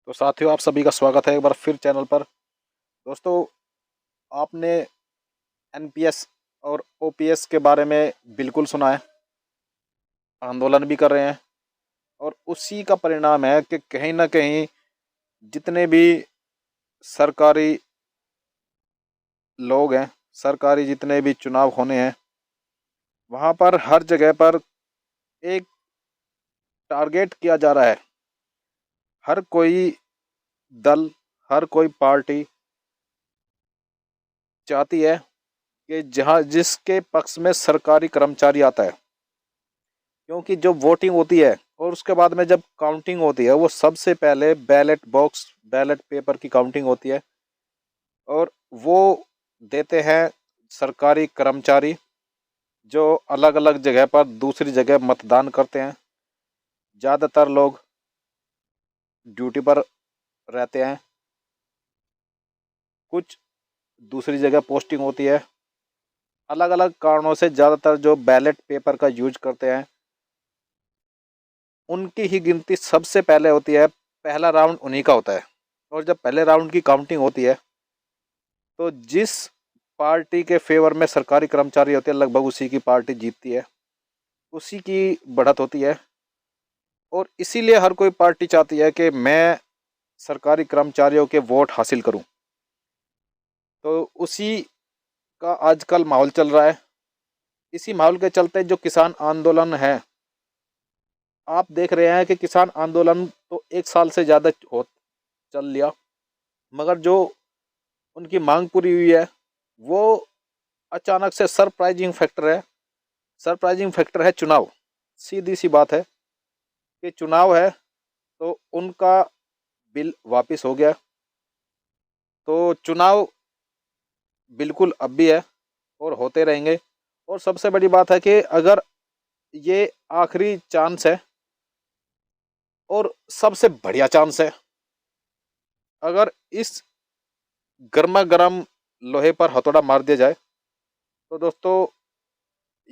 तो साथियों, आप सभी का स्वागत है एक बार फिर चैनल पर। दोस्तों, आपने एनपीएस और ओपीएस के बारे में बिल्कुल सुना है, आंदोलन भी कर रहे हैं और उसी का परिणाम है कि कहीं ना कहीं जितने भी सरकारी लोग हैं, सरकारी जितने भी चुनाव होने हैं, वहाँ पर हर जगह पर एक टारगेट किया जा रहा है। हर कोई दल, हर कोई पार्टी चाहती है कि जहाँ जिसके पक्ष में सरकारी कर्मचारी आता है, क्योंकि जो वोटिंग होती है और उसके बाद में जब काउंटिंग होती है, वो सबसे पहले बैलेट बॉक्स, बैलेट पेपर की काउंटिंग होती है और वो देते हैं सरकारी कर्मचारी, जो अलग अलग जगह पर दूसरी जगह मतदान करते हैं। ज़्यादातर लोग ड्यूटी पर रहते हैं, कुछ दूसरी जगह पोस्टिंग होती है। अलग अलग कारणों से ज़्यादातर जो बैलेट पेपर का यूज करते हैं, उनकी ही गिनती सबसे पहले होती है। पहला राउंड उन्हीं का होता है और जब पहले राउंड की काउंटिंग होती है, तो जिस पार्टी के फेवर में सरकारी कर्मचारी होते हैं, लगभग उसी की पार्टी जीतती है, उसी की बढ़त होती है। और इसीलिए हर कोई पार्टी चाहती है कि मैं सरकारी कर्मचारियों के वोट हासिल करूं। तो उसी का आजकल माहौल चल रहा है। इसी माहौल के चलते जो किसान आंदोलन है, आप देख रहे हैं कि किसान आंदोलन तो एक साल से ज़्यादा हो चल लिया, मगर जो उनकी मांग पूरी हुई है वो अचानक से सरप्राइजिंग फैक्टर है। सरप्राइजिंग फैक्टर है चुनाव। सीधी सी बात है कि चुनाव है, तो उनका बिल वापस हो गया। तो चुनाव बिल्कुल अब भी है और होते रहेंगे। और सबसे बड़ी बात है कि अगर ये आखिरी चांस है और सबसे बढ़िया चांस है, अगर इस गर्मा गर्म लोहे पर हथौड़ा मार दिया जाए, तो दोस्तों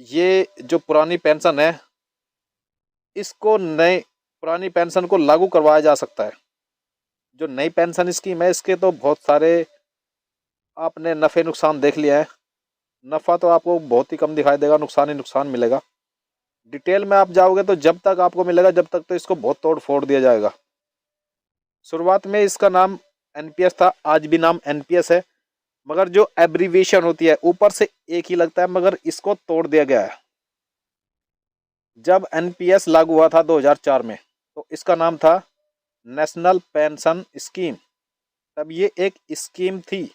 ये जो पुरानी पेंशन है, इसको नए पुरानी पेंशन को लागू करवाया जा सकता है। जो नई पेंशन स्कीम है, इसके तो बहुत सारे आपने नफ़े नुकसान देख लिया है। नफ़ा तो आपको बहुत ही कम दिखाई देगा, नुकसान ही नुकसान मिलेगा। डिटेल में आप जाओगे तो जब तक आपको मिलेगा, जब तक तो इसको बहुत तोड़ फोड़ दिया जाएगा। शुरुआत में इसका नाम एनपीएस था, आज भी नाम एनपीएस है, मगर जो एब्रीविएशन होती है ऊपर से एक ही लगता है, मगर इसको तोड़ दिया गया है। जब एनपीएस लागू हुआ था 2004 में, तो इसका नाम था नेशनल पेंशन स्कीम। तब ये एक स्कीम थी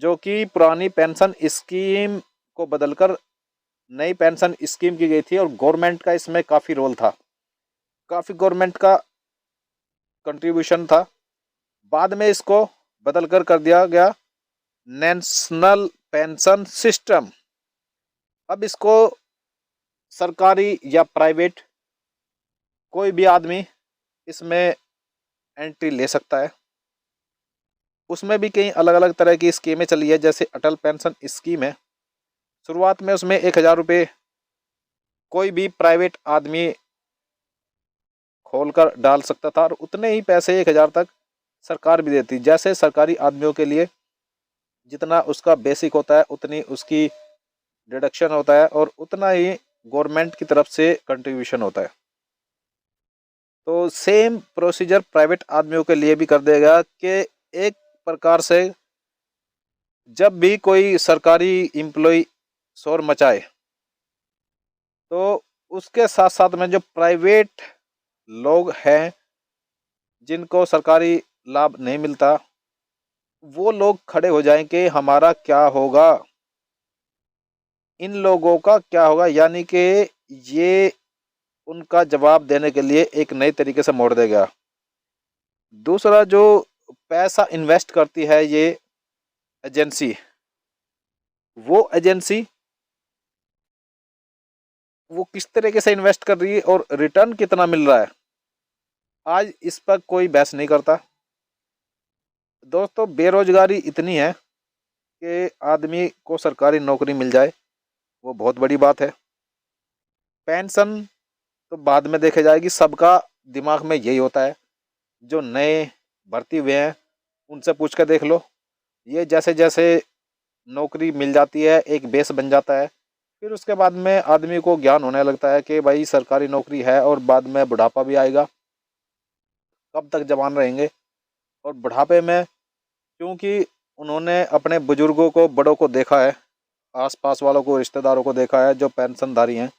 जो कि पुरानी पेंशन स्कीम को बदलकर नई पेंशन स्कीम की गई थी और गवर्नमेंट का इसमें काफ़ी रोल था, काफ़ी गवर्नमेंट का कंट्रीब्यूशन था। बाद में इसको बदल कर दिया गया नेशनल पेंशन सिस्टम। अब इसको सरकारी या प्राइवेट कोई भी आदमी इसमें एंट्री ले सकता है। उसमें भी कई अलग अलग तरह की स्कीमें चली है, जैसे अटल पेंशन स्कीम है। शुरुआत में उसमें 1,000 रुपये कोई भी प्राइवेट आदमी खोलकर डाल सकता था और उतने ही पैसे 1,000 तक सरकार भी देती। जैसे सरकारी आदमियों के लिए जितना उसका बेसिक होता है, उतनी उसकी डिडक्शन होता है और उतना ही गवर्नमेंट की तरफ से कंट्रीब्यूशन होता है। तो सेम प्रोसीजर प्राइवेट आदमियों के लिए भी कर देगा कि एक प्रकार से जब भी कोई सरकारी एम्प्लॉय शोर मचाए, तो उसके साथ साथ में जो प्राइवेट लोग हैं जिनको सरकारी लाभ नहीं मिलता, वो लोग खड़े हो जाएं कि हमारा क्या होगा, इन लोगों का क्या होगा। यानी कि ये उनका जवाब देने के लिए एक नए तरीके से मोड़ देगा। दूसरा, जो पैसा इन्वेस्ट करती है ये एजेंसी, वो एजेंसी वो किस तरीके से इन्वेस्ट कर रही है और रिटर्न कितना मिल रहा है, आज इस पर कोई बहस नहीं करता। दोस्तों, बेरोजगारी इतनी है कि आदमी को सरकारी नौकरी मिल जाए वो बहुत बड़ी बात है। पेंशन तो बाद में देखे जाएगी, सबका दिमाग में यही होता है जो नए भर्ती हुए हैं उनसे पूछ कर देख लो। ये जैसे जैसे नौकरी मिल जाती है एक बेस बन जाता है, फिर उसके बाद में आदमी को ज्ञान होने लगता है कि भाई सरकारी नौकरी है और बाद में बुढ़ापा भी आएगा, कब तक जवान रहेंगे। और बुढ़ापे में क्योंकि उन्होंने अपने बुजुर्गों को, बड़ों को देखा है, आसपास वालों को, रिश्तेदारों को देखा है जो पेंशनधारी हैं,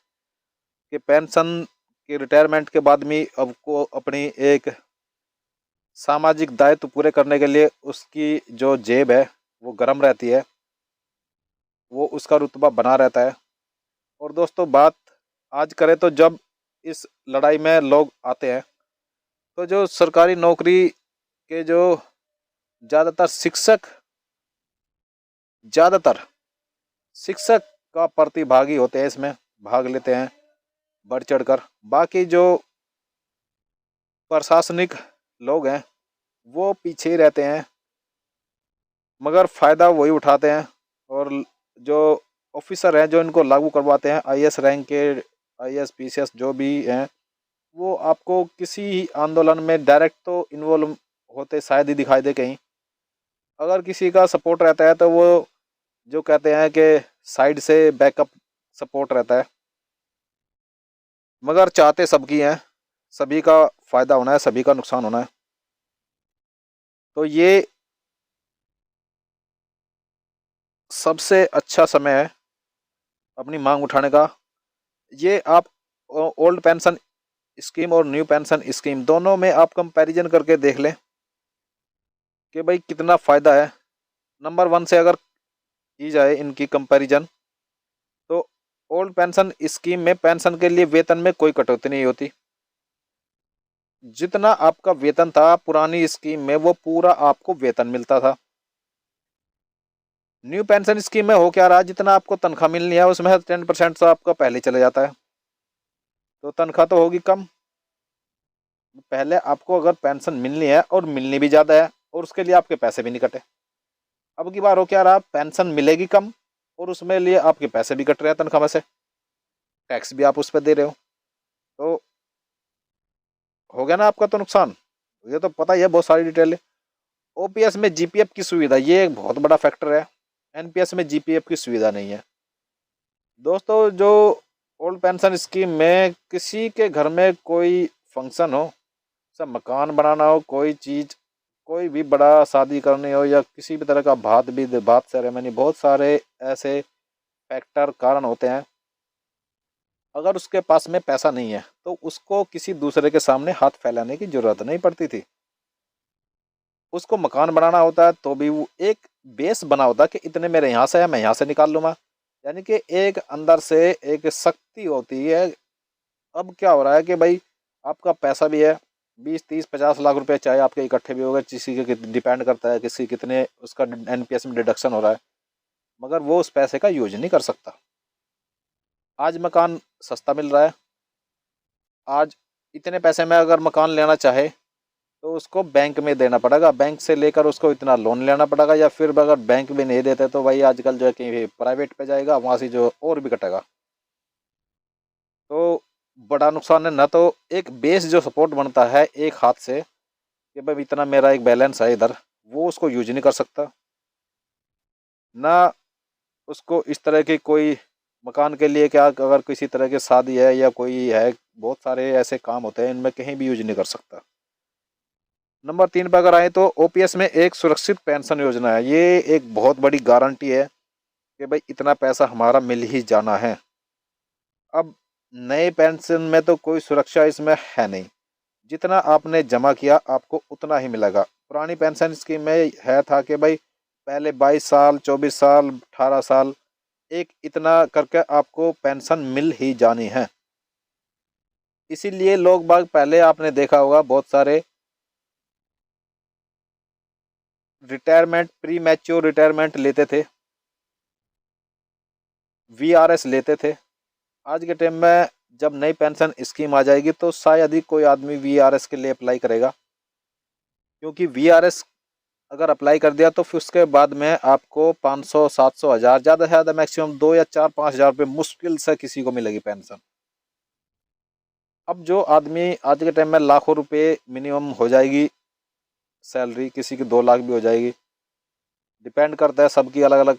कि पेंशन के रिटायरमेंट के बाद में अब को अपनी एक सामाजिक दायित्व पूरे करने के लिए उसकी जो जेब है वो गर्म रहती है, वो उसका रुतबा बना रहता है। और दोस्तों बात आज करें तो जब इस लड़ाई में लोग आते हैं तो जो सरकारी नौकरी के जो ज़्यादातर ज़्यादातर शिक्षक का प्रतिभागी होते हैं, इसमें भाग लेते हैं बढ़ चढ़कर। बाकी जो प्रशासनिक लोग हैं वो पीछे ही रहते हैं, मगर फ़ायदा वही उठाते हैं। और जो ऑफिसर हैं जो इनको लागू करवाते हैं, आईएएस रैंक के, आईएएस पीसीएस जो भी हैं, वो आपको किसी आंदोलन में डायरेक्ट तो इन्वॉल्व होते शायद ही दिखाई दे कहीं। अगर किसी का सपोर्ट रहता है तो वो जो कहते हैं कि साइड से बैकअप सपोर्ट रहता है, मगर चाहते सबकी हैं, सभी का फ़ायदा होना है, सभी का नुकसान होना है। तो ये सबसे अच्छा समय है अपनी मांग उठाने का। ये आप ओल्ड पेंशन स्कीम और न्यू पेंशन स्कीम दोनों में आप कंपैरिजन करके देख लें कि भाई कितना फ़ायदा है। नंबर वन से अगर की जाए इनकी कंपैरिजन, तो ओल्ड पेंशन स्कीम में पेंशन के लिए वेतन में कोई कटौती नहीं होती। जितना आपका वेतन था पुरानी स्कीम में वो पूरा आपको वेतन मिलता था। न्यू पेंशन स्कीम में हो क्या रहा, जितना आपको तनख्वाह मिलनी है उसमें 10% तो आपका पहले चले जाता है, तो तनख्वाह तो होगी कम। पहले आपको अगर पेंशन मिलनी है और मिलनी भी ज़्यादा है और उसके लिए आपके पैसे भी नहीं कटे। अब की बार हो क्या रहा, पेंशन मिलेगी कम और उसमें लिए आपके पैसे भी कट रहे हैं तनख्वाह में से, टैक्स भी आप उस पर दे रहे हो, तो हो गया ना आपका तो नुकसान। ये तो पता ही है, बहुत सारी डिटेल है। ओपीएस में जीपीएफ की सुविधा, ये एक बहुत बड़ा फैक्टर है। एनपीएस में जीपीएफ की सुविधा नहीं है। दोस्तों जो ओल्ड पेंशन स्कीम में किसी के घर में कोई फंक्शन हो, सब मकान बनाना हो, कोई चीज़, कोई भी बड़ा शादी करनी हो या किसी भी तरह का भात सेरेमनी, बहुत सारे ऐसे फैक्टर कारण होते हैं। अगर उसके पास में पैसा नहीं है तो उसको किसी दूसरे के सामने हाथ फैलाने की जरूरत नहीं पड़ती थी। उसको मकान बनाना होता है तो भी वो एक बेस बना होता है कि इतने मेरे यहाँ से है, मैं यहाँ से निकाल लूँगा। यानी कि एक अंदर से एक शक्ति होती है। अब क्या हो रहा है कि भाई आपका पैसा भी है, 20 30 50 लाख रुपए चाहे आपके इकट्ठे भी हो गए, किसी के डिपेंड करता है किसी कितने उसका एनपीएस में डिडक्शन हो रहा है, मगर वो उस पैसे का यूज नहीं कर सकता। आज मकान सस्ता मिल रहा है, आज इतने पैसे में अगर मकान लेना चाहे तो उसको बैंक में देना पड़ेगा, बैंक से लेकर उसको इतना लोन लेना पड़ेगा, या फिर अगर बैंक भी नहीं देते तो भाई आजकल जो है कहीं प्राइवेट पे जाएगा, वहाँ से जो और भी कटेगा। तो बड़ा नुकसान है। ना तो एक बेस जो सपोर्ट बनता है एक हाथ से कि भाई इतना मेरा एक बैलेंस है इधर, वो उसको यूज नहीं कर सकता। ना उसको इस तरह की कोई मकान के लिए, क्या अगर किसी तरह की शादी है या कोई है, बहुत सारे ऐसे काम होते हैं इनमें कहीं भी यूज नहीं कर सकता। नंबर 3 पर अगर आए तो ओपीएस में एक सुरक्षित पेंशन योजना है। ये एक बहुत बड़ी गारंटी है कि भाई इतना पैसा हमारा मिल ही जाना है। अब नए पेंशन में तो कोई सुरक्षा इसमें है नहीं, जितना आपने जमा किया आपको उतना ही मिलेगा। पुरानी पेंशन स्कीम में है था कि भाई पहले 22 साल, 24 साल, 18 साल, एक इतना करके आपको पेंशन मिल ही जानी है। इसीलिए लोग बाग पहले आपने देखा होगा बहुत सारे रिटायरमेंट, प्री मैच्योर रिटायरमेंट लेते थे, वीआरएस लेते थे। आज के टाइम में जब नई पेंशन स्कीम आ जाएगी तो शायद ही कोई आदमी वीआरएस के लिए अप्लाई करेगा, क्योंकि वीआरएस अगर अप्लाई कर दिया तो फिर उसके बाद में आपको 500 700 हज़ार, ज़्यादा से ज़्यादा मैक्सिमम 2 या 4 5 हज़ार रुपये मुश्किल से किसी को मिलेगी पेंशन। अब जो आदमी आज के टाइम में लाखों रुपए मिनिमम हो जाएगी सैलरी, किसी की 2 लाख भी हो जाएगी, डिपेंड करता है, सबकी अलग अलग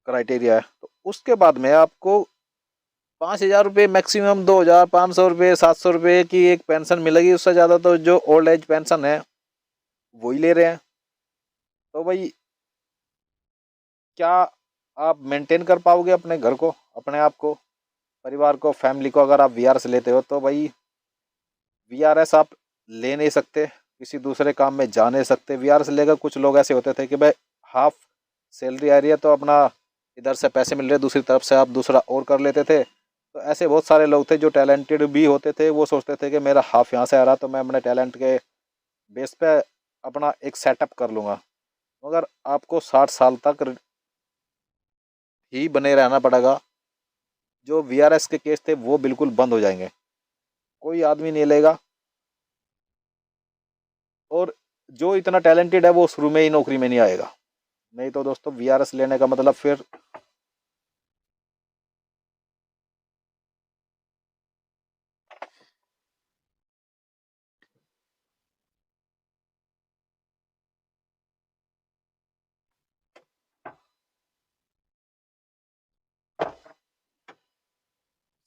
क्राइटेरिया है। तो उसके बाद में आपको 5,000 रुपये मैक्सिमम, 2,500 रुपये, 700 रुपये की एक पेंशन मिलेगी। उससे ज़्यादा तो जो ओल्ड एज पेंशन है वही ले रहे हैं। तो भाई क्या आप मेंटेन कर पाओगे अपने घर को, अपने आप को, परिवार को, फैमिली को? अगर आप वीआरएस लेते हो तो भाई वीआरएस आप ले नहीं सकते, किसी दूसरे काम में जा नहीं सकते। वीआरएस लेकर कुछ लोग ऐसे होते थे कि भाई हाफ सैलरी आ रही है तो अपना इधर से पैसे मिल रहे, दूसरी तरफ से आप दूसरा और कर लेते थे। तो ऐसे बहुत सारे लोग थे जो टैलेंटेड भी होते थे, वो सोचते थे कि मेरा हाफ यहाँ से आ रहा तो मैं अपने टैलेंट के बेस पे अपना एक सेटअप कर लूँगा। मगर आपको 60 साल तक ही बने रहना पड़ेगा। जो वीआरएस के केस थे वो बिल्कुल बंद हो जाएंगे, कोई आदमी नहीं लेगा। और जो इतना टैलेंटेड है वो शुरू में ही नौकरी में नहीं आएगा। नहीं तो दोस्तों वीआरएस लेने का मतलब फिर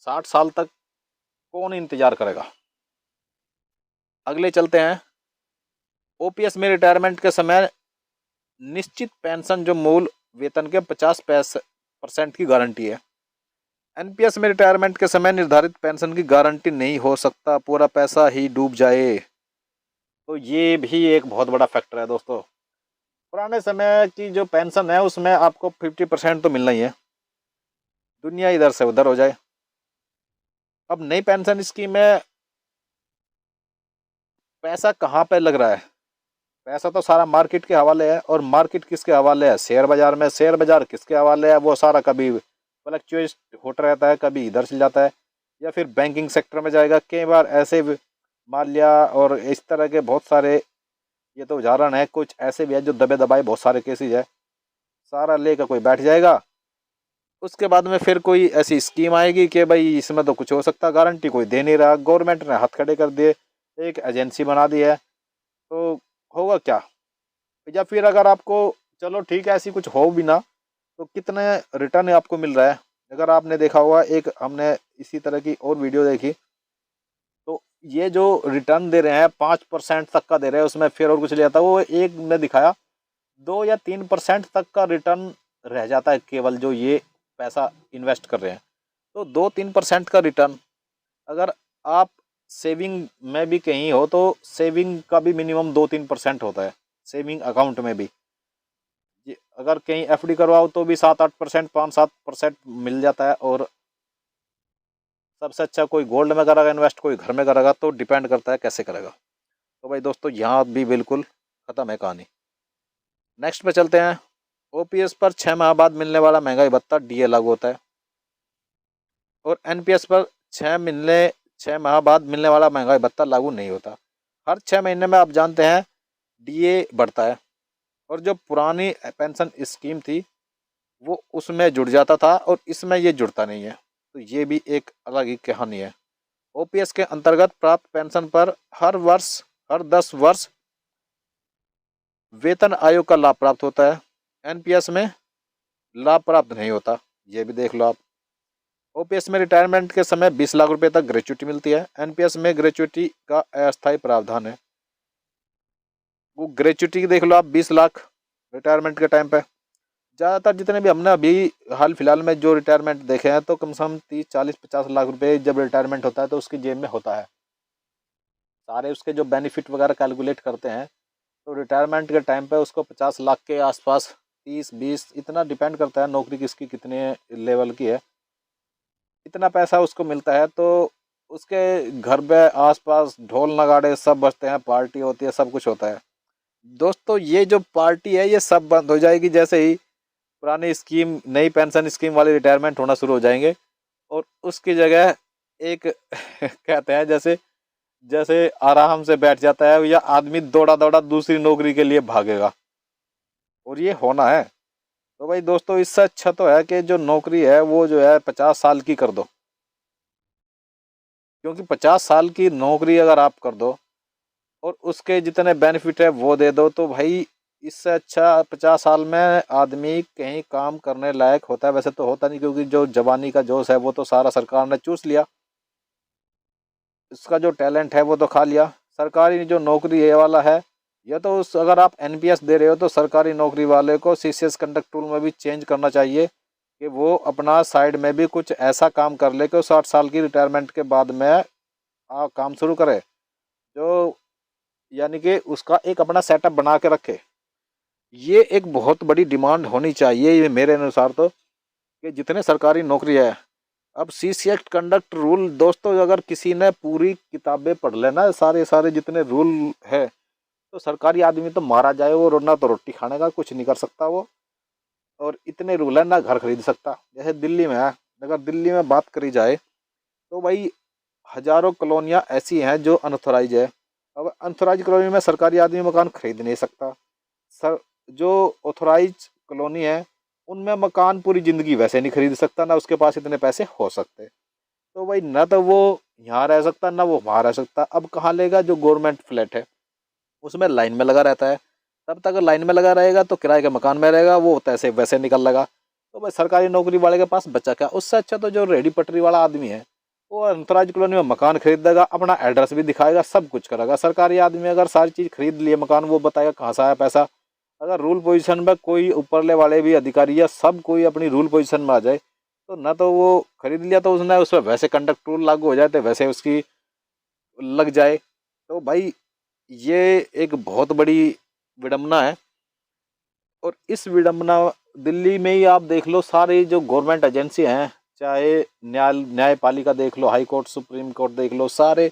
60 साल तक कौन इंतजार करेगा। अगले चलते हैं। ओपीएस में रिटायरमेंट के समय निश्चित पेंशन जो मूल वेतन के 50% की गारंटी है। एनपीएस में रिटायरमेंट के समय निर्धारित पेंशन की गारंटी नहीं हो सकता, पूरा पैसा ही डूब जाए। तो ये भी एक बहुत बड़ा फैक्टर है दोस्तों। पुराने समय की जो पेंशन है उसमें आपको 50% तो मिलना ही है, दुनिया इधर से उधर हो जाए। अब नई पेंशन स्कीम में पैसा कहाँ पे लग रहा है? पैसा तो सारा मार्केट के हवाले है। और मार्केट किसके हवाले है? शेयर बाजार में। शेयर बाजार किसके हवाले है? वो सारा कभी फ्लक्चुएट होता रहता है, कभी इधर से जाता है, या फिर बैंकिंग सेक्टर में जाएगा। कई बार ऐसे माल्या और इस तरह के बहुत सारे, ये तो उदाहरण है, कुछ ऐसे भी है जो दबे दबाए बहुत सारे केसेज है, सारा लेकर कोई बैठ जाएगा। उसके बाद में फिर कोई ऐसी स्कीम आएगी कि भाई इसमें तो कुछ हो सकता, गारंटी कोई दे नहीं रहा, गवर्नमेंट ने हाथ खड़े कर दिए, एक एजेंसी बना दी है, तो होगा क्या? या फिर अगर आपको, चलो ठीक है, ऐसी कुछ हो भी ना, तो कितने रिटर्न आपको मिल रहा है? अगर आपने देखा होगा, एक हमने इसी तरह की और वीडियो देखी, तो ये जो रिटर्न दे रहे हैं 5% तक का दे रहे हैं, उसमें फिर और कुछ नहीं आता। वो एक ने दिखाया 2 या 3% तक का रिटर्न रह जाता है केवल जो ये पैसा इन्वेस्ट कर रहे हैं। तो 2-3% का रिटर्न, अगर आप सेविंग में भी कहीं हो तो सेविंग का भी मिनिमम 2-3% होता है, सेविंग अकाउंट में भी। अगर कहीं एफडी करवाओ तो भी 7-8%, 5-7% मिल जाता है। और सबसे अच्छा कोई गोल्ड में करेगा इन्वेस्ट, कोई घर में करेगा, तो डिपेंड करता है कैसे करेगा। तो भाई दोस्तों यहाँ भी बिल्कुल ख़त्म है कहानी। नेक्स्ट पे चलते हैं। ओपीएस पर 6 माह बाद मिलने वाला महंगाई भत्ता डीए लागू होता है। और एनपीएस पर 6 माह बाद मिलने वाला महंगाई भत्ता लागू नहीं होता। हर 6 महीने में आप जानते हैं डीए बढ़ता है। और जो पुरानी पेंशन स्कीम थी वो उसमें जुड़ जाता था, और इसमें ये जुड़ता नहीं है। तो ये भी एक अलग ही कहानी है। ओपीएस के अंतर्गत प्राप्त पेंशन पर हर 10 वर्ष वेतन आयोग का लाभ प्राप्त होता है। एनपीएस में लाभ प्राप्त नहीं होता, ये भी देख लो आप। ओपीएस में रिटायरमेंट के समय 20 लाख रुपए तक ग्रेच्युटी मिलती है। एनपीएस में ग्रेच्युटी का अस्थायी प्रावधान है। वो ग्रेच्युटी देख लो आप, 20 लाख रिटायरमेंट के टाइम पे। ज़्यादातर जितने भी हमने अभी हाल फिलहाल में जो रिटायरमेंट देखे हैं, तो कम से कम 30-40-50 लाख रुपए जब रिटायरमेंट होता है तो उसकी जेब में होता है। सारे उसके जो बेनिफिट वगैरह कैलकुलेट करते हैं, तो रिटायरमेंट के टाइम पे उसको 50 लाख के आसपास, 30-20, इतना डिपेंड करता है नौकरी किसकी कितने लेवल की है, इतना पैसा उसको मिलता है। तो उसके घर पे आसपास ढोल नगाड़े सब बजते हैं, पार्टी होती है, सब कुछ होता है। दोस्तों ये जो पार्टी है ये सब बंद हो जाएगी जैसे ही पुरानी स्कीम, नई पेंशन स्कीम वाले रिटायरमेंट होना शुरू हो जाएंगे। और उसकी जगह एक कहते हैं जैसे जैसे आराम से बैठ जाता है, या आदमी दौड़ा दौड़ा दूसरी नौकरी के लिए भागेगा, और ये होना है। तो भाई दोस्तों इससे अच्छा तो है कि जो नौकरी है वो जो है 50 साल की कर दो। क्योंकि 50 साल की नौकरी अगर आप कर दो और उसके जितने बेनिफिट है वो दे दो, तो भाई इससे अच्छा 50 साल में आदमी कहीं काम करने लायक होता है। वैसे तो होता नहीं, क्योंकि जो जवानी का जोश है वो तो सारा सरकार ने चूस लिया, इसका जो टैलेंट है वो तो खा लिया। सरकारी जो नौकरी ये वाला है, ये तो अगर आप एनपीएस दे रहे हो तो सरकारी नौकरी वाले को सीसीएस कंडक्ट टूल में भी चेंज करना चाहिए कि वो अपना साइड में भी कुछ ऐसा काम कर ले कि 60 साल की रिटायरमेंट के बाद में काम शुरू करे, जो यानी कि उसका एक अपना सेटअप बना के रखे। ये एक बहुत बड़ी डिमांड होनी चाहिए ये मेरे अनुसार तो, कि जितने सरकारी नौकरी है। अब सी सी एक्ट कंडक्ट रूल दोस्तों, अगर किसी ने पूरी किताबें पढ़ लेना, सारे सारे जितने रूल है, तो सरकारी आदमी तो मारा जाए, वो ना तो रोटी खाने का कुछ नहीं कर सकता वो। और इतने रूल है, ना घर खरीद सकता। जैसे दिल्ली में है, अगर दिल्ली में बात करी जाए तो भाई हजारों कॉलोनियाँ ऐसी हैं जो अनऑथोराइज है। अब अनऑथोराइज कॉलोनी में सरकारी आदमी मकान खरीद नहीं सकता। सर, जो ऑथोराइज कॉलोनी है उनमें मकान पूरी ज़िंदगी वैसे नहीं खरीद सकता, ना उसके पास इतने पैसे हो सकते। तो भाई ना तो वो यहाँ रह सकता, ना वो वहाँ रह सकता। अब कहाँ लेगा? जो गवर्नमेंट फ्लैट है उसमें लाइन में लगा रहता है, तब तक लाइन में लगा रहेगा तो किराए के मकान में रहेगा, वो पैसे वैसे निकल लगा। तो भाई सरकारी नौकरी वाले के पास बचा क्या? उससे अच्छा तो जो रेडी पटरी वाला आदमी है वो अंतराज कॉलोनी में मकान खरीद देगा, अपना एड्रेस भी दिखाएगा, सब कुछ करेगा। सरकारी आदमी अगर सारी चीज़ खरीद लिए मकान, वो बताएगा कहाँ से आया पैसा। अगर रूल पोजीशन में कोई ऊपरले वाले भी अधिकारी या सब कोई अपनी रूल पोजीशन में आ जाए, तो ना तो वो खरीद लिया तो उसने उस पर वैसे कंडक्ट रूल लागू हो जाए तो वैसे उसकी लग जाए। तो भाई ये एक बहुत बड़ी विडंबना है। और इस विडंबना, दिल्ली में ही आप देख लो, सारी जो गवर्नमेंट एजेंसी हैं, चाहे न्यायपालिका देख लो, हाई कोर्ट, सुप्रीम कोर्ट देख लो, सारे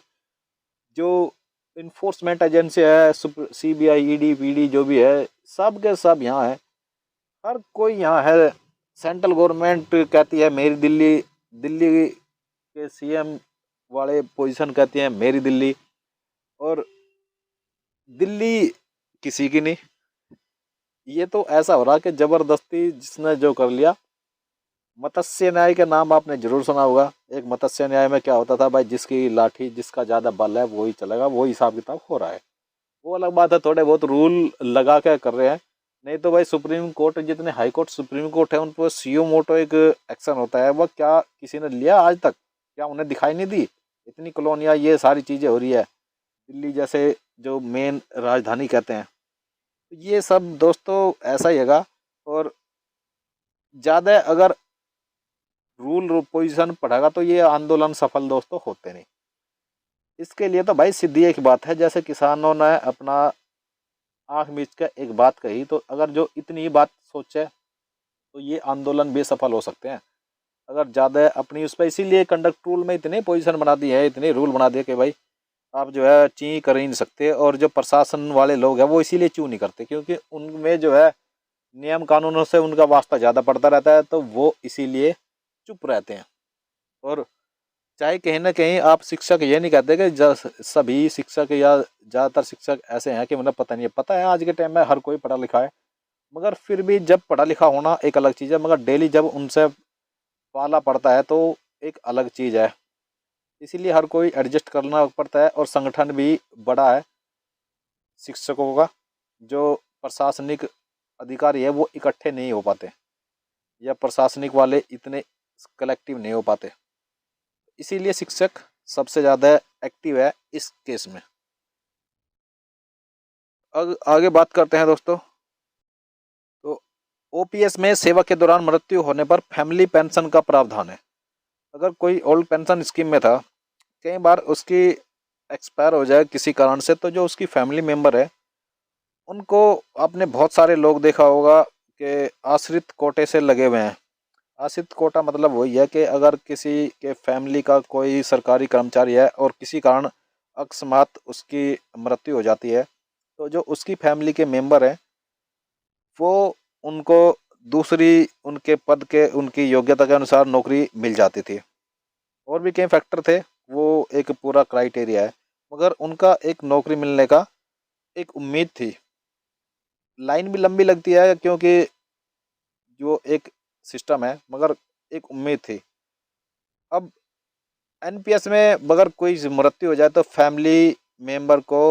जो इन्फोर्समेंट एजेंसी है, सीबीआई, ईडी, पीडी जो भी है, सब के सब यहाँ है। हर कोई यहाँ है। सेंट्रल गवर्नमेंट कहती है मेरी दिल्ली, दिल्ली के सीएम वाले पोजीशन कहती है मेरी दिल्ली, और दिल्ली किसी की नहीं। ये तो ऐसा हो रहा कि जबरदस्ती जिसने जो कर लिया। मत्स्य न्याय के नाम आपने जरूर सुना होगा। एक मत्स्य न्याय में क्या होता था भाई, जिसकी लाठी, जिसका ज्यादा बल है वही चलेगा, वही हिसाब किताब हो रहा है। वो अलग बात है, थोड़े बहुत रूल लगा के कर रहे हैं। नहीं तो भाई सुप्रीम कोर्ट, जितने हाई कोर्ट, सुप्रीम कोर्ट है, उन पर सीओ मोटो एक एक्शन होता है, वह क्या किसी ने लिया आज तक? क्या उन्हें दिखाई नहीं दी? इतनी कॉलोनियाँ, ये सारी चीजें हो रही है दिल्ली जैसे जो मेन राजधानी कहते हैं। ये सब दोस्तों ऐसा ही हैगा। और ज़्यादा अगर रूल पोजीशन पड़ेगा तो ये आंदोलन सफल दोस्तों होते नहीं। इसके लिए तो भाई सीधी एक बात है, जैसे किसानों ने अपना आंख मीच कर एक बात कही, तो अगर जो इतनी ही बात सोचे तो ये आंदोलन भी सफल हो सकते हैं। अगर ज़्यादा अपनी उस पर, इसीलिए कंडक्ट रूल में इतने पोजीशन बना दी है, इतने रूल बना दिए कि भाई आप जो है ची कर ही नहीं सकते। और जो प्रशासन वाले लोग हैं वो इसीलिए चू नहीं करते, क्योंकि उनमें जो है नियम कानूनों से उनका वास्ता ज़्यादा पड़ता रहता है, तो वो इसीलिए चुप रहते हैं। और चाहे कहीं ना कहीं आप शिक्षक ये नहीं कहते कि सभी शिक्षक या ज़्यादातर शिक्षक ऐसे हैं कि मतलब पता नहीं है। पता है आज के टाइम में हर कोई पढ़ा लिखा है, मगर फिर भी जब पढ़ा लिखा होना एक अलग चीज़ है, मगर डेली जब उनसे पाला पड़ता है तो एक अलग चीज़ है। इसीलिए हर कोई एडजस्ट करना पड़ता है। और संगठन भी बड़ा है शिक्षकों का। जो प्रशासनिक अधिकारी है वो इकट्ठे नहीं हो पाते, या प्रशासनिक वाले इतने कलेक्टिव नहीं हो पाते। इसीलिए शिक्षक सबसे ज़्यादा एक्टिव है इस केस में। आगे बात करते हैं दोस्तों। तो ओपीएस में सेवा के दौरान मृत्यु होने पर फैमिली पेंशन का प्रावधान है। अगर कोई ओल्ड पेंशन स्कीम में था, कई बार उसकी एक्सपायर हो जाए किसी कारण से, तो जो उसकी फैमिली मेम्बर है उनको, आपने बहुत सारे लोग देखा होगा कि आश्रित कोटे से लगे हुए हैं। आश्रित कोटा मतलब वही है कि अगर किसी के फैमिली का कोई सरकारी कर्मचारी है और किसी कारण अकस्मात उसकी मृत्यु हो जाती है, तो जो उसकी फैमिली के मेंबर हैं वो, उनको दूसरी उनके पद के, उनकी योग्यता के अनुसार नौकरी मिल जाती थी। और भी कई फैक्टर थे, वो एक पूरा क्राइटेरिया है, मगर उनका एक नौकरी मिलने का एक उम्मीद थी। लाइन भी लंबी लगती है क्योंकि जो एक सिस्टम है, मगर एक उम्मीद थी। अब एनपीएस में अगर कोई मृत्यु हो जाए तो फैमिली मेंबर को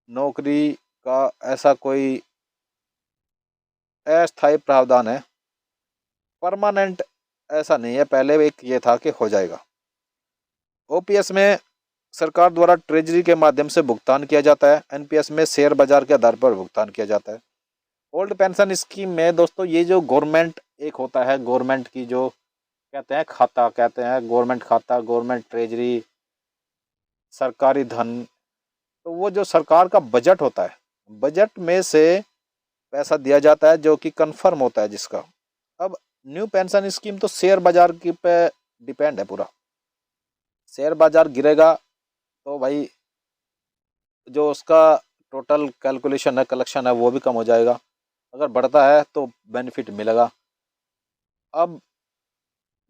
नौकरी का ऐसा कोई अस्थायी प्रावधान है, परमानेंट ऐसा नहीं है। पहले एक ये था कि हो जाएगा। ओपीएस में सरकार द्वारा ट्रेजरी के माध्यम से भुगतान किया जाता है, एनपीएस में शेयर बाजार के आधार पर भुगतान किया जाता है। ओल्ड पेंशन स्कीम में दोस्तों ये जो गवर्नमेंट एक होता है, गवर्नमेंट की जो कहते हैं खाता, कहते हैं गवर्नमेंट खाता, गवर्नमेंट ट्रेजरी, सरकारी धन, तो वो जो सरकार का बजट होता है, बजट में से पैसा दिया जाता है जो कि कंफर्म होता है जिसका। अब न्यू पेंशन स्कीम तो शेयर बाजार की पे डिपेंड है पूरा। शेयर बाजार गिरेगा तो भाई जो उसका टोटल कैलकुलेशन है, कलेक्शन है, वो भी कम हो जाएगा। अगर बढ़ता है तो बेनिफिट मिलेगा। अब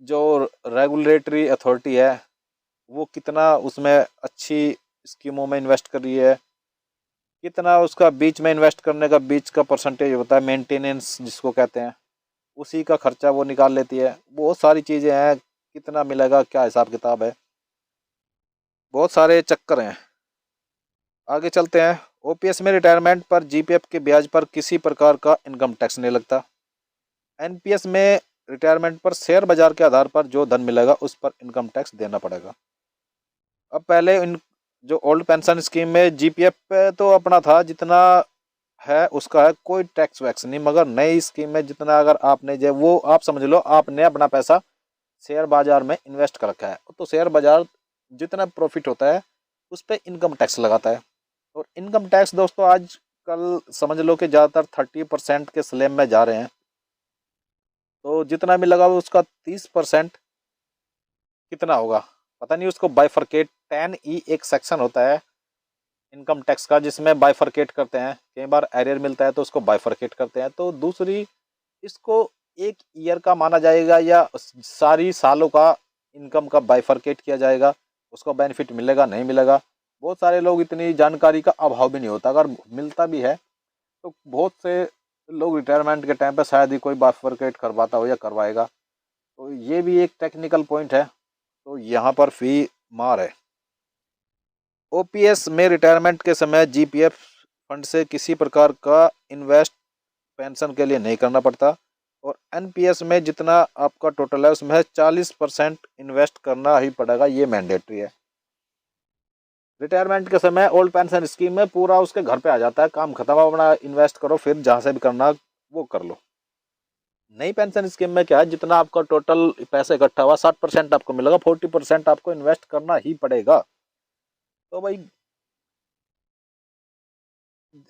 जो रेगुलेटरी अथॉरिटी है वो कितना उसमें अच्छी स्कीमों में इन्वेस्ट कर रही है, कितना उसका बीच में इन्वेस्ट करने का बीच का परसेंटेज होता है, मेंटेनेंस जिसको कहते हैं, उसी का खर्चा वो निकाल लेती है। बहुत सारी चीज़ें हैं, कितना मिलेगा, क्या हिसाब किताब है, बहुत सारे चक्कर हैं। आगे चलते हैं। ओपीएस में रिटायरमेंट पर जीपीएफ के ब्याज पर किसी प्रकार का इनकम टैक्स नहीं लगता। एनपीएस में रिटायरमेंट पर शेयर बाजार के आधार पर जो धन मिलेगा उस पर इनकम टैक्स देना पड़ेगा। अब पहले इन जो ओल्ड पेंशन स्कीम में जीपीएफ पे तो अपना था, जितना है उसका है, कोई टैक्स वैक्स नहीं। मगर नई स्कीम में जितना अगर आपने जो वो आप समझ लो आपने अपना पैसा शेयर बाजार में इन्वेस्ट कर रखा है, तो शेयर बाजार जितना प्रॉफिट होता है उस पर इनकम टैक्स लगाता है। और इनकम टैक्स दोस्तों आज कल समझ लो कि ज़्यादातर 30% के स्लैब में जा रहे हैं। तो जितना भी लगा हुआ उसका 30% कितना होगा पता नहीं। उसको बाइफरकेट 10E एक सेक्शन होता है इनकम टैक्स का जिसमें बाइफरकेट करते हैं। कई बार एरियर मिलता है तो उसको बाइफरकेट करते हैं। तो दूसरी इसको एक ईयर का माना जाएगा या सारी सालों का इनकम का बाइफरकेट किया जाएगा, उसको बेनिफिट मिलेगा नहीं मिलेगा। बहुत सारे लोग इतनी जानकारी का अभाव भी नहीं होता, अगर मिलता भी है तो बहुत से लोग रिटायरमेंट के टाइम पे शायद ही कोई बाइफरकेट करवाता हो या करवाएगा। तो ये भी एक टेक्निकल पॉइंट है, तो यहाँ पर फी मार है। ओपीएस में रिटायरमेंट के समय जीपीएफ फंड से किसी प्रकार का इन्वेस्ट पेंशन के लिए नहीं करना पड़ता। और एनपीएस में जितना आपका टोटल है उसमें 40% इन्वेस्ट करना ही पड़ेगा, ये मैंडेटरी है। रिटायरमेंट के समय ओल्ड पेंशन स्कीम में पूरा उसके घर पे आ जाता है, काम खत्म, अपना इन्वेस्ट करो, फिर जहाँ से भी करना वो कर लो। नई पेंशन स्कीम में क्या है, जितना आपका टोटल पैसा इकट्ठा हुआ 60% आपको मिलेगा, 40% आपको इन्वेस्ट करना ही पड़ेगा। तो भाई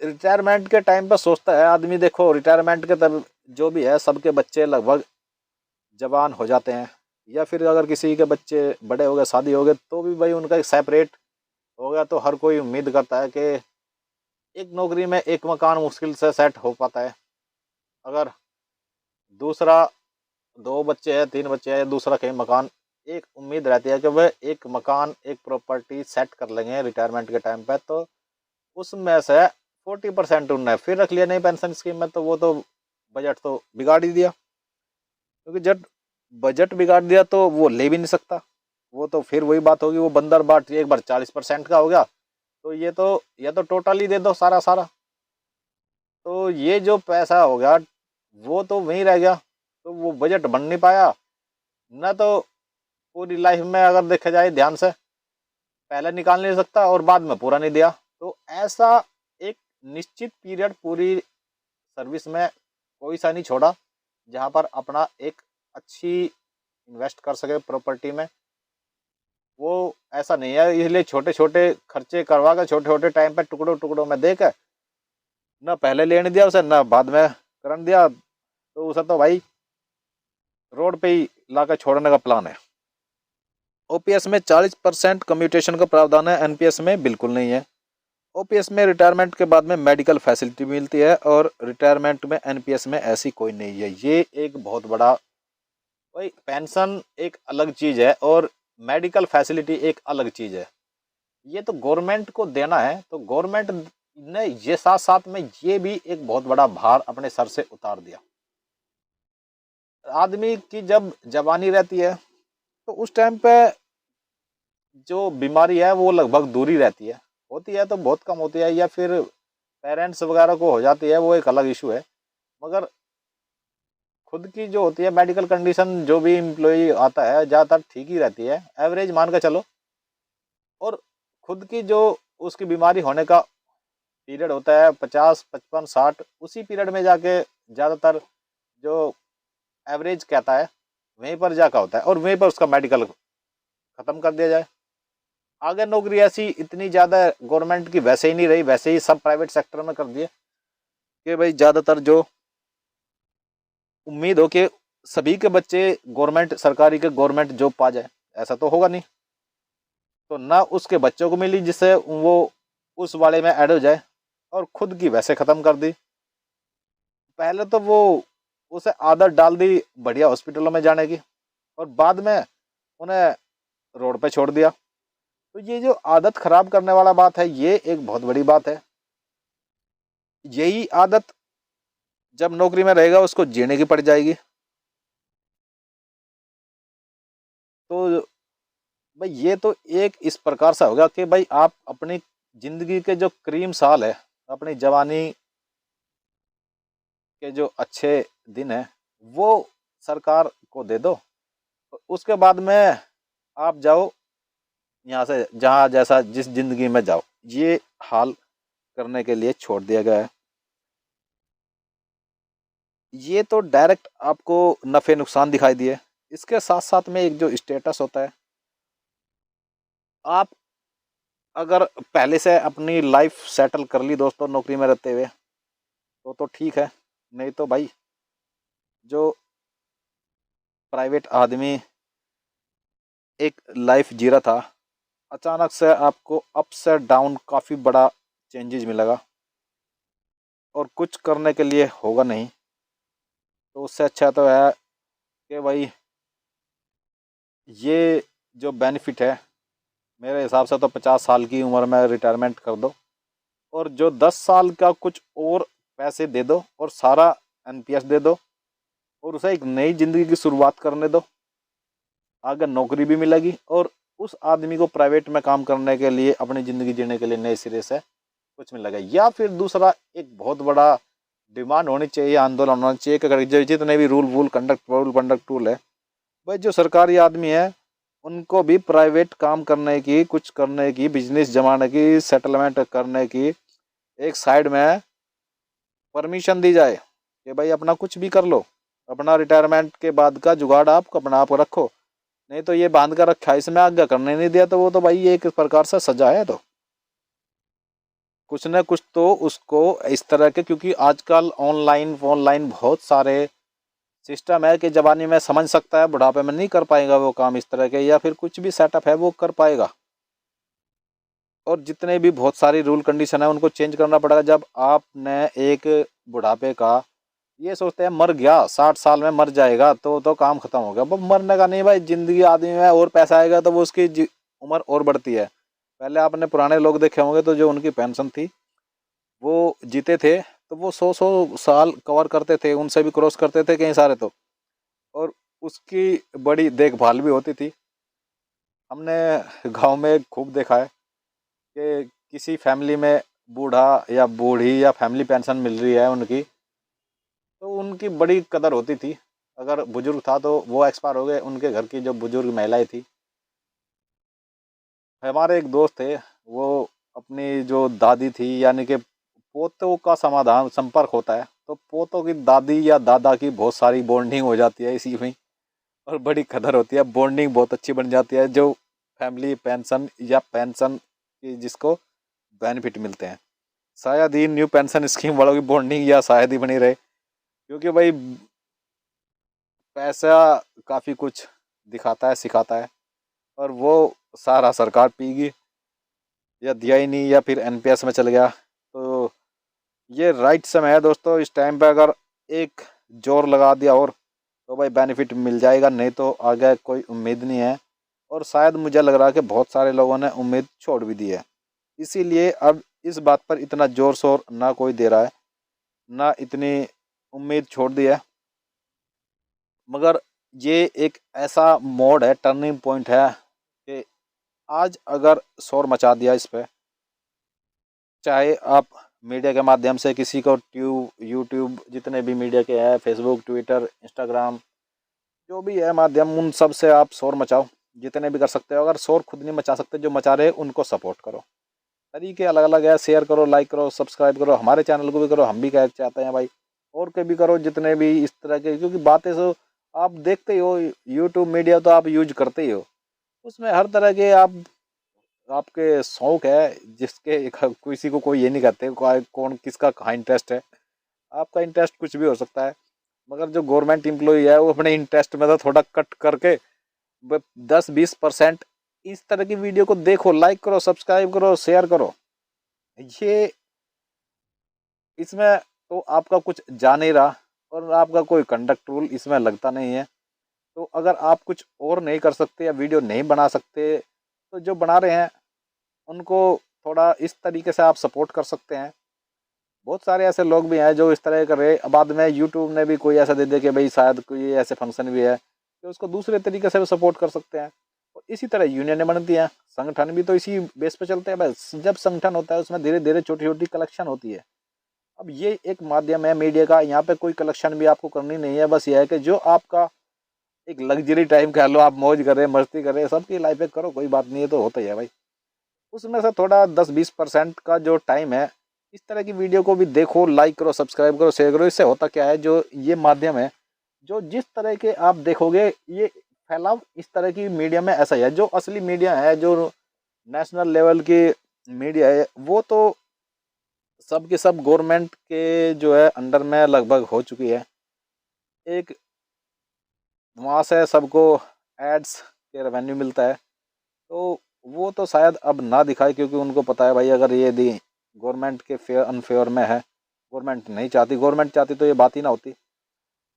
रिटायरमेंट के टाइम पर सोचता है आदमी, देखो रिटायरमेंट के तब जो भी है सबके बच्चे लगभग जवान हो जाते हैं, या फिर अगर किसी के बच्चे बड़े हो गए, शादी हो गए, तो भी भाई उनका एक सेपरेट हो गया। तो हर कोई उम्मीद करता है कि एक नौकरी में एक मकान मुश्किल से सेट हो पाता है। अगर दूसरा 2 बच्चे हैं 3 बच्चे हैं, दूसरा कहीं मकान, एक उम्मीद रहती है कि वह एक मकान एक प्रॉपर्टी सेट कर लेंगे रिटायरमेंट के टाइम पे। तो उसमें से 40% उनने फिर रख लिया नई पेंशन स्कीम में, तो वो तो बजट तो बिगाड़ ही दिया। क्योंकि जब बजट बिगाड़ दिया तो वो ले भी नहीं सकता। वो तो फिर वही बात होगी, वो बंदर बाट एक बार 40% का हो गया, तो ये तो या तो टोटल ही दे दो सारा सारा। तो ये जो पैसा हो गया वो तो वहीं रह गया, तो वो बजट बन नहीं पाया ना। तो पूरी लाइफ में अगर देखा जाए ध्यान से, पहले निकाल नहीं सकता और बाद में पूरा नहीं दिया। तो ऐसा एक निश्चित पीरियड पूरी सर्विस में कोई सा नहीं छोड़ा जहाँ पर अपना एक अच्छी इन्वेस्ट कर सके प्रॉपर्टी में। वो ऐसा नहीं है, इसलिए छोटे छोटे खर्चे करवा कर छोटे छोटे टाइम पे टुकड़ों टुकड़ों में दे कर ना पहले लेने दिया उसे ना बाद में करने दिया, तो उसे तो भाई रोड पे ही ला कर छोड़ने का प्लान है। ओपीएस में 40% कम्यूटेशन का प्रावधान है, एनपीएस में बिल्कुल नहीं है। ओपीएस में रिटायरमेंट के बाद में मेडिकल फैसिलिटी मिलती है और रिटायरमेंट में एनपीएस में ऐसी कोई नहीं है। ये एक बहुत बड़ा, भाई पेंशन एक अलग चीज़ है और मेडिकल फैसिलिटी एक अलग चीज़ है। ये तो गवर्नमेंट को देना है, तो गवर्नमेंट ने ये साथ साथ में ये भी एक बहुत बड़ा भार अपने सर से उतार दिया। आदमी की जब जवानी रहती है तो उस टाइम पे जो बीमारी है वो लगभग दूर ही रहती है। होती है तो बहुत कम होती है, या फिर पेरेंट्स वगैरह को हो जाती है, वो एक अलग इशू है। मगर खुद की जो होती है मेडिकल कंडीशन, जो भी एम्प्लॉय आता है ज़्यादातर ठीक ही रहती है, एवरेज मान के चलो। और खुद की जो उसकी बीमारी होने का पीरियड होता है 50 55 60, उसी पीरियड में जाके ज़्यादातर जो एवरेज कहता है वहीं पर जाकर होता है, और वहीं पर उसका मेडिकल खत्म कर दिया जाए। आगे नौकरी ऐसी इतनी ज़्यादा गवर्नमेंट की वैसे ही नहीं रही, वैसे ही सब प्राइवेट सेक्टर में कर दिए कि भाई ज़्यादातर जो उम्मीद हो कि सभी के बच्चे गवर्नमेंट सरकारी के गवर्नमेंट जॉब पा जाए, ऐसा तो होगा नहीं। तो ना उसके बच्चों को मिली जिससे वो उस वाले में ऐड हो जाए, और खुद की वैसे ख़त्म कर दी। पहले तो वो उसे आदत डाल दी बढ़िया हॉस्पिटलों में जाने की, और बाद में उन्हें रोड पे छोड़ दिया। तो ये जो आदत खराब करने वाला बात है, ये एक बहुत बड़ी बात है। यही आदत जब नौकरी में रहेगा उसको जीने की पड़ जाएगी। तो भाई ये तो एक इस प्रकार से होगा कि भाई आप अपनी जिंदगी के जो क्रीम साल है, अपनी जवानी के जो अच्छे दिन है, वो सरकार को दे दो। तो उसके बाद में आप जाओ यहाँ से, जहाँ जैसा जिस जिंदगी में जाओ, ये हाल करने के लिए छोड़ दिया गया है। ये तो डायरेक्ट आपको नफे नुकसान दिखाई दिए। इसके साथ साथ में एक जो स्टेटस होता है, आप अगर पहले से अपनी लाइफ सेटल कर ली दोस्तों नौकरी में रहते हुए, तो ठीक है। नहीं तो भाई जो प्राइवेट आदमी एक लाइफ जी रहा था, अचानक से आपको अप से डाउन काफ़ी बड़ा चेंजेस मिलेगा, और कुछ करने के लिए होगा नहीं। तो उससे अच्छा तो है कि भाई ये जो बेनिफिट है, मेरे हिसाब से तो 50 साल की उम्र में रिटायरमेंट कर दो, और जो 10 साल का कुछ और पैसे दे दो, और सारा एनपीएस दे दो, और उसे एक नई ज़िंदगी की शुरुआत करने दो। आगे नौकरी भी मिलेगी, और उस आदमी को प्राइवेट में काम करने के लिए, अपनी ज़िंदगी जीने के लिए नए सिरे से कुछ मिलेगा। या फिर दूसरा एक बहुत बड़ा डिमांड होनी चाहिए, आंदोलन होना चाहिए कि अगर जितने भी रूल कंडक्ट रूल है, भाई जो सरकारी आदमी है उनको भी प्राइवेट काम करने की, कुछ करने की, बिजनेस जमाने की, सेटलमेंट करने की एक साइड में परमिशन दी जाए कि भाई अपना कुछ भी कर लो, अपना रिटायरमेंट के बाद का जुगाड़ आप अपना आप रखो। नहीं तो ये बांध कर रखा है, इसमें आज्ञा करने नहीं दिया, तो वो तो भाई एक प्रकार से सजा है। तो कुछ ना कुछ तो उसको इस तरह के, क्योंकि आजकल ऑनलाइन ऑनलाइन बहुत सारे सिस्टम है कि जवानी में समझ सकता है, बुढ़ापे में नहीं कर पाएगा वो काम इस तरह के, या फिर कुछ भी सेटअप है वो कर पाएगा। और जितने भी बहुत सारी रूल कंडीशन है उनको चेंज करना पड़ेगा। जब आपने एक बुढ़ापे का ये सोचते हैं मर गया 60 साल में मर जाएगा तो काम खत्म हो गया, वो मरने का नहीं भाई, जिंदगी आदमी में और पैसा आएगा तो वो उसकी उम्र और बढ़ती है। पहले आपने पुराने लोग देखे होंगे तो जो उनकी पेंशन थी वो जीते थे, तो वो 100 100 साल कवर करते थे, उनसे भी क्रॉस करते थे कई सारे। तो और उसकी बड़ी देखभाल भी होती थी। हमने गांव में खूब देखा है कि किसी फैमिली में बूढ़ा या बूढ़ी या फैमिली पेंशन मिल रही है उनकी, तो उनकी बड़ी कदर होती थी। अगर बुजुर्ग था तो वो एक्सपायर हो गए, उनके घर की जो बुजुर्ग महिलाएं थी, हमारे एक दोस्त थे, वो अपनी जो दादी थी, यानी कि पोतों का समाधान संपर्क होता है, तो पोतों की दादी या दादा की बहुत सारी बॉन्डिंग हो जाती है इसी में, और बड़ी कदर होती है, बॉन्डिंग बहुत अच्छी बन जाती है, जो फैमिली पेंशन या पेंशन की जिसको बेनिफिट मिलते हैं। शायद ही न्यू पेंशन स्कीम वालों की बॉन्डिंग या शायद ही बनी रहे, क्योंकि भाई पैसा काफ़ी कुछ दिखाता है सिखाता है, और वो सारा सरकार पीगी, या दिया ही नहीं या फिर एनपीएस में चल गया। तो ये राइट समय है दोस्तों, इस टाइम पे अगर एक जोर लगा दिया और, तो भाई बेनिफिट मिल जाएगा, नहीं तो आगे कोई उम्मीद नहीं है। और शायद मुझे लग रहा है कि बहुत सारे लोगों ने उम्मीद छोड़ भी दी है, इसीलिए अब इस बात पर इतना जोर शोर ना कोई दे रहा है, ना इतनी उम्मीद छोड़ दी है। मगर ये एक ऐसा मोड़ है, टर्निंग पॉइंट है कि आज अगर शोर मचा दिया इस पे, चाहे आप मीडिया के माध्यम से किसी को यूट्यूब, जितने भी मीडिया के हैं, फेसबुक, ट्विटर, इंस्टाग्राम, जो भी है माध्यम, उन सब से आप शोर मचाओ, जितने भी कर सकते हो। अगर शोर खुद नहीं मचा सकते, जो मचा रहे उनको सपोर्ट करो। तरीके अलग अलग है, शेयर करो, लाइक करो, सब्सक्राइब करो, हमारे चैनल को भी करो, हम भी कह चाहते हैं भाई और के भी करो, जितने भी इस तरह के, क्योंकि बातें सो आप देखते ही हो, यूट्यूब मीडिया तो आप यूज करते ही हो, उसमें हर तरह के आप आपके शौक है, जिसके किसी को कोई ये नहीं कहते कौन किसका कहाँ इंटरेस्ट है। आपका इंटरेस्ट कुछ भी हो सकता है, मगर जो गवर्नमेंट एम्प्लॉय है वो अपने इंटरेस्ट में तो थोड़ा कट करके 10-20% इस तरह की वीडियो को देखो, लाइक करो, सब्सक्राइब करो, शेयर करो। ये इसमें तो आपका कुछ जा नहीं रहा और आपका कोई कंडक्ट रूल इसमें लगता नहीं है। तो अगर आप कुछ और नहीं कर सकते या वीडियो नहीं बना सकते, तो जो बना रहे हैं उनको थोड़ा इस तरीके से आप सपोर्ट कर सकते हैं। बहुत सारे ऐसे लोग भी हैं जो इस तरह कर रहे, बाद में यूट्यूब ने भी कोई ऐसा दे दे कि भाई शायद कोई ऐसे फंक्शन भी है, तो उसको दूसरे तरीके से भी सपोर्ट कर सकते हैं। और इसी तरह यूनियनें बनती हैं, संगठन भी तो इसी बेस पे चलते हैं। बस जब संगठन होता है उसमें धीरे धीरे छोटी छोटी कलेक्शन होती है। अब ये एक माध्यम है मीडिया का, यहाँ पे कोई कलेक्शन भी आपको करनी नहीं है। बस ये है कि जो आपका एक लग्जरी टाइम कह लो, आप मौज कर रहे हैं, मस्ती कर रहे हैं, सबकी लाइफ में करो, कोई बात नहीं है, तो होता ही है भाई। उसमें से थोड़ा 10-20% का जो टाइम है, इस तरह की वीडियो को भी देखो, लाइक करो, सब्सक्राइब करो, शेयर करो। इससे होता क्या है, जो ये माध्यम है, जो जिस तरह के आप देखोगे, ये फैलाव इस तरह की मीडिया में ऐसा ही है। जो असली मीडिया है, जो नेशनल लेवल की मीडिया है, वो तो सब के सब गवर्नमेंट के जो है अंडर में लगभग हो चुकी है। एक वहाँ से सबको एड्स के रेवेन्यू मिलता है, तो वो तो शायद अब ना दिखाए, क्योंकि उनको पता है भाई अगर ये दी गवर्नमेंट के फेयर अनफेयर में है, गवर्नमेंट नहीं चाहती, गवर्नमेंट चाहती तो ये बात ही ना होती।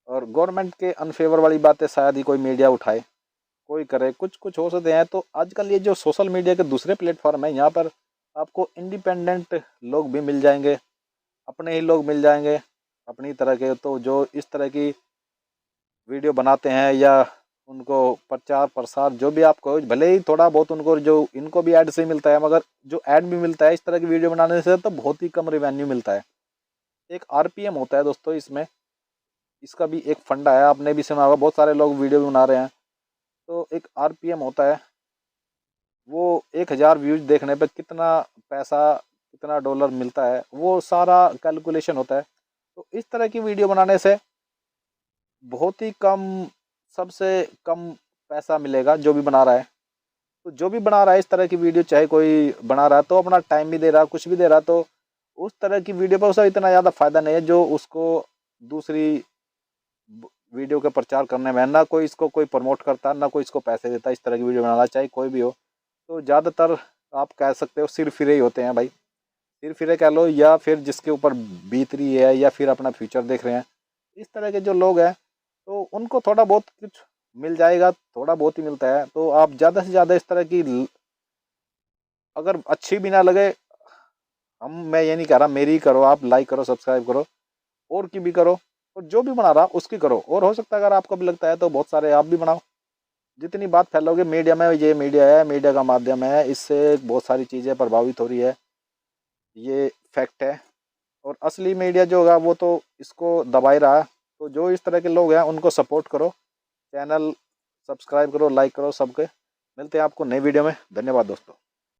और गवर्नमेंट के अनफेवर वाली बातें शायद ही कोई मीडिया उठाए, कोई करे, कुछ कुछ हो सकते हैं। तो आजकल ये जो सोशल मीडिया के दूसरे प्लेटफॉर्म है, यहाँ पर आपको इंडिपेंडेंट लोग भी मिल जाएंगे, अपने ही लोग मिल जाएंगे अपनी तरह के, तो जो इस तरह की वीडियो बनाते हैं या उनको प्रचार प्रसार जो भी आपको, भले ही थोड़ा बहुत उनको, जो इनको भी ऐड से मिलता है, मगर जो ऐड भी मिलता है इस तरह की वीडियो बनाने से, तो बहुत ही कम रिवेन्यू मिलता है। एक आरपीएम होता है दोस्तों, इसमें इसका भी एक फंडा है, आपने भी सुना होगा, बहुत सारे लोग वीडियो बना रहे हैं, तो एक आरपीएम होता है, वो 1000 व्यूज देखने पे कितना पैसा, कितना डॉलर मिलता है, वो सारा कैलकुलेशन होता है। तो इस तरह की वीडियो बनाने से बहुत ही कम, सबसे कम पैसा मिलेगा जो भी बना रहा है। तो जो भी बना रहा है इस तरह की वीडियो, चाहे कोई बना रहा है तो अपना टाइम भी दे रहा है, कुछ भी दे रहा है, तो उस तरह की वीडियो पर उसका इतना ज़्यादा फायदा नहीं है जो उसको दूसरी वीडियो के प्रचार करने में। ना कोई इसको कोई प्रमोट करता, ना कोई इसको पैसे देता इस तरह की वीडियो बनाना, चाहे कोई भी हो। तो ज़्यादातर आप कह सकते हो सिर फिरे ही होते हैं भाई, सिर फिरे कह लो, या फिर जिसके ऊपर बीत रही है, या फिर अपना फ्यूचर देख रहे हैं, इस तरह के जो लोग हैं, तो उनको थोड़ा बहुत कुछ मिल जाएगा, थोड़ा बहुत ही मिलता है। तो आप ज़्यादा से ज़्यादा इस तरह की, अगर अच्छी भी ना लगे, मैं ये नहीं कह रहा मेरी ही करो, आप लाइक करो, सब्सक्राइब करो, और की भी करो, और जो भी बना रहा उसकी करो। और हो सकता है अगर आपको भी लगता है तो बहुत सारे आप भी बनाओ। जितनी बात फैलोगे मीडिया में, ये मीडिया है, मीडिया का माध्यम है, इससे बहुत सारी चीज़ें प्रभावित हो रही है, ये फैक्ट है। और असली मीडिया जो होगा वो तो इसको दबा ही रहा है। तो जो इस तरह के लोग हैं उनको सपोर्ट करो, चैनल सब्सक्राइब करो, लाइक करो सबके। मिलते हैं आपको नई वीडियो में। धन्यवाद दोस्तों।